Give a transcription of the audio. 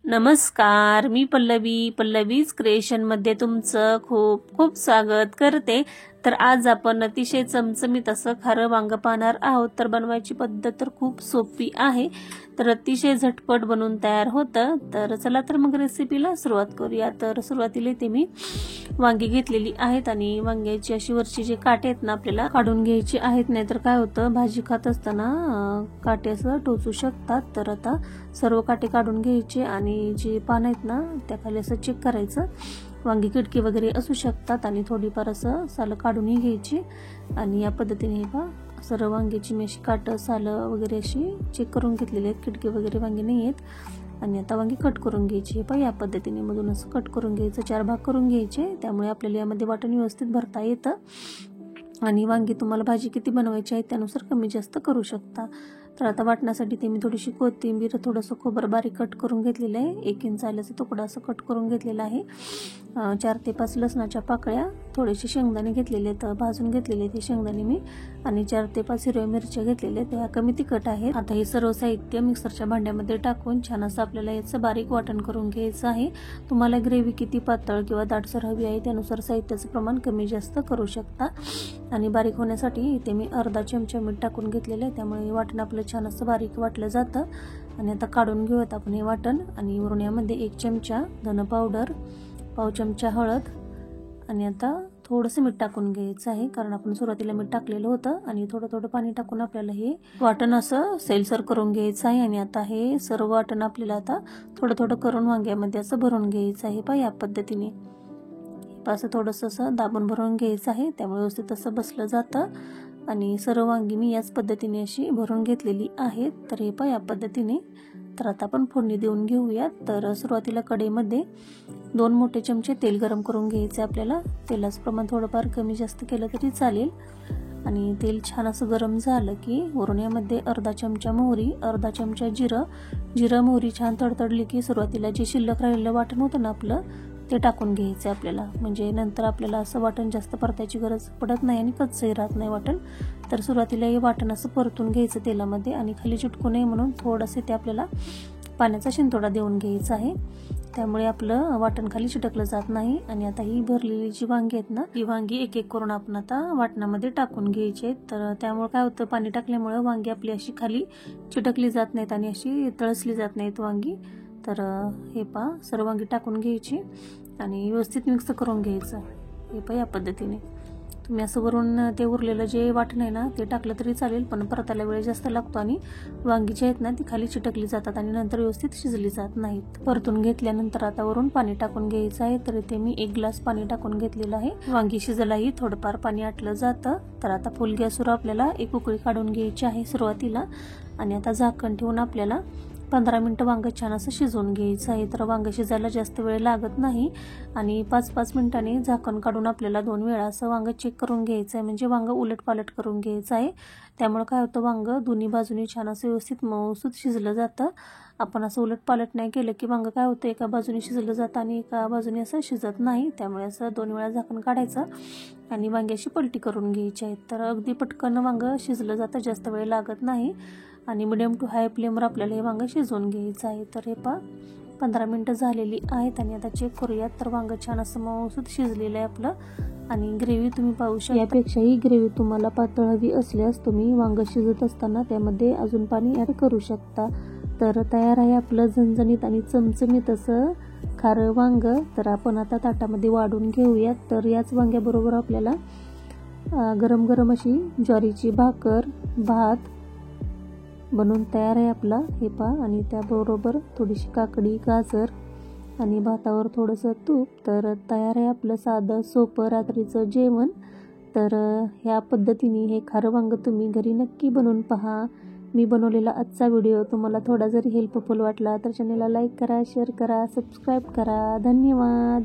नमस्कार, मी पल्लवीज क्रिएशनमध्ये तुमचं खूप खूप स्वागत करते। तर आज आपण अतिशय चमचमीत असं खारं वांग पाहणार आहोत। तर बनवायची पद्धत तर खूप सोपी आहे, तर अतिशय झटपट बनून तयार होतं। तर चला तर मग रेसिपीला सुरुवात करूया। तर सुरुवातीला इथे मी वांगी घेतलेली आहेत आणि वांग्याची अशी वरची जे काटे आहेत ना आपल्याला काढून घ्यायची आहेत, नाहीतर काय होतं भाजी खात असताना काटे असं टोचू शकतात। तर आता सर्व काटे काढून घ्यायचे आणि जे पान आहेत ना त्या खाली असं चेक करायचं। वांगी किडकी वगैरे असू शकतात आणि थोडीफार असं सालं काढूनही घ्यायची आणि या पद्धतीने बघा सर्व वांग्याची मी अशी काटं सालं वगैरे अशी चेक करून घेतलेली आहेत। किडकी वगैरे वांगी नाही आहेत आणि आता वांगी कट करून घ्यायची। पण या पद्धतीने मधून असं कट करून घ्यायचं, 4 भाग करून घ्यायचे, त्यामुळे आपल्याला यामध्ये वाटण व्यवस्थित भरता येतं। आणि वांगी तुम्हाला भाजी किती बनवायची आहे त्यानुसार कमी जास्त करू शकता। तर आता वाटण्यासाठी ते मी थोडीशी कोथिंबीर, थोडंसं खोबरं बारीक कट करून घेतलेलं आहे, 1 इंच आल्याचा तुकडा असं कट करून घेतलेला आहे, 4 ते 5 लसणाच्या पाकळ्या, थोडेसे शेंगदाणे घेतलेले आहेत, भाजून घेतलेले ते शेंगदाणे मी, आणि 4 ते 5 हिरव्या मिरच्या घेतलेल्या आहेत, त्या कमी तिखट आहेत। आता हे सर्व साहित्य मिक्सरच्या भांड्यामध्ये टाकून छान असं आपल्याला याचं बारीक वाटण करून घ्यायचं आहे। तुम्हाला ग्रेव्ही किती पातळ किंवा दाटसर हवी आहे त्यानुसार साहित्याचं प्रमाण कमी जास्त करू शकता। आणि बारीक होण्यासाठी इथे मी अर्धा चमचा मीठ टाकून घेतलेलं आहे, त्यामुळे वाटण आपलं छान असं बारीक वाटलं जातं। आणि आता काढून घेऊयात आपण हे वाटण आणि वरून यामध्ये 1 चमचा धन पावडर, पाव चमचा हळद आणि आता थोडंसं मीठ टाकून घ्यायचं आहे, कारण आपण सुरुवातीला मीठ टाकलेलं होतं। आणि थोडं थोडं पाणी टाकून आपल्याला हे वाटण असं सैलसर करून घ्यायचं आहे। आणि आता हे सर्व वाटण आपल्याला आता थोडं थोडं करून वांग्यामध्ये असं भरून घ्यायचं आहे। पहा या पद्धतीने असं थोडंसं असं दाबून भरून घ्यायचं आहे, त्यामुळे व्यवस्थित असं बसलं जातं। आणि सर्व वांगी मी याच पद्धतीने अशी भरून घेतलेली आहेत। तर हे पहा या पद्धतीने। तर आता आपण फोडणी देऊन घेऊयात। तर सुरुवातीला कढईमध्ये 2 मोठे चमचे तेल गरम करून घ्यायचे आपल्याला। तेलाचं प्रमाण थोडंफार कमी जास्त केलं तरी चालेल। आणि तेल छान असं गरम झालं की वरून यामध्ये अर्धा चमचा मोहरी, अर्धा चमचा जिरं मोहरी छान तडतडली की सुरुवातीला जे शिल्लक राहिलेलं वाटण होतं ना आपलं ते टाकून घ्यायचं आपल्याला, म्हणजे नंतर आपल्याला असं वाटण जास्त परतायची गरज पडत नाही आणि कच्चंही राहत नाही वाटण। तर सुरुवातीला हे वाटण असं परतून घ्यायचं तेलामध्ये आणि खाली चिटकू नये म्हणून थोडंसं ते आपल्याला पाण्याचा शिंतोडा देऊन घ्यायचा आहे, त्यामुळे आपलं वाटण खाली चिटकलं जात नाही। आणि आता ही भरलेली जी वांगी आहेत ना ती वांगी एक एक करून आपण आता वाटणामध्ये टाकून घ्यायची आहेत। तर त्यामुळे काय होतं, पाणी टाकल्यामुळे वांगी आपली अशी खाली चिटकली जात नाहीत आणि अशी तळसली जात नाहीत वांगी। तर हे पहा सर्व वांगी टाकून घ्यायची आणि व्यवस्थित मिक्स करून घ्यायचं। हे पहा या पद्धतीने तुम्ही असं वरून ते उरलेलं जे वाटण आहे ना ते टाकलं तरी चालेल, पण परतायला वेळ जास्त लागतो आणि वांगी जी आहेत ना ती खाली चिटकली जातात आणि नंतर व्यवस्थित शिजली जात नाहीत। परतून घेतल्यानंतर आता वरून पाणी टाकून घ्यायचं आहे। तर इथे मी 1 ग्लास पाणी टाकून घेतलेलं आहे, वांगी शिजायलाही थोडंफार पाणी आटलं जातं। तर आता फुल गॅसवर आपल्याला एक उकळी काढून घ्यायची आहे सुरुवातीला, आणि आता झाकण ठेवून आपल्याला 15 मिनिटं वांग छान असं शिजवून घ्यायचं आहे। तर वांग शिजायला जास्त वेळ लागत नाही आणि 5-5 मिनिटांनी झाकण काढून आपल्याला 2 वेळा असं वांग चेक करून घ्यायचं आहे, म्हणजे वांग उलटपालट करून घ्यायचं आहे। त्यामुळे काय होतं, वांग दोन्ही बाजूनी छान असं व्यवस्थित मऊसूत शिजलं जातं। आपण असं उलटपालट नाही केलं की वांग काय होतं, एका बाजूने शिजलं जातं आणि एका बाजूने असं शिजत नाही, त्यामुळे असं 2 वेळा झाकण काढायचं आणि वांग्याची पलटी करून घ्यायची आहे। तर अगदी पटकन वांग शिजलं जातं, जास्त वेळ लागत नाही आणि मिडियम टू हाय फ्लेमवर आपल्याला हे वांग शिजवून घ्यायचं आहे। तर हे पहा 15 मिनिटं झालेली आहेत आणि आता चेक करूयात। तर वांग छान असं मऊसूत शिजलेलं आहे आपलं आणि ग्रेव्ही तुम्ही पाहू शकता। यापेक्षाही ग्रेव्ही तुम्हाला पातळ हवी असल्यास तुम्ही वांग शिजत असताना त्यामध्ये अजून पाणी ॲड करू शकता। तर तयार आहे आपलं झणझणीत आणि चमचमीत असं खारं वांग। तर आपण आता ताटामध्ये वाढून घेऊयात। तर याच वांग्याबरोबर आपल्याला गरम गरम अशी ज्वारीची भाकर, भात बनवून तयार आहे आपला, हे पहा। आणि त्याबरोबर थोडीशी काकडी, गाजर आणि भातावर थोडंसं तूप। तर तयार आहे आपलं साधं सोपं रात्रीचं जेवण। तर ह्या पद्धतीने हे खारं वांग तुम्ही घरी नक्की बनवून पहा। मी बनवलेला आजचा व्हिडिओ तुम्हाला थोडा जरी हेल्पफुल वाटला तर चॅनलला लाईक करा, शेअर करा, सबस्क्राईब करा। धन्यवाद।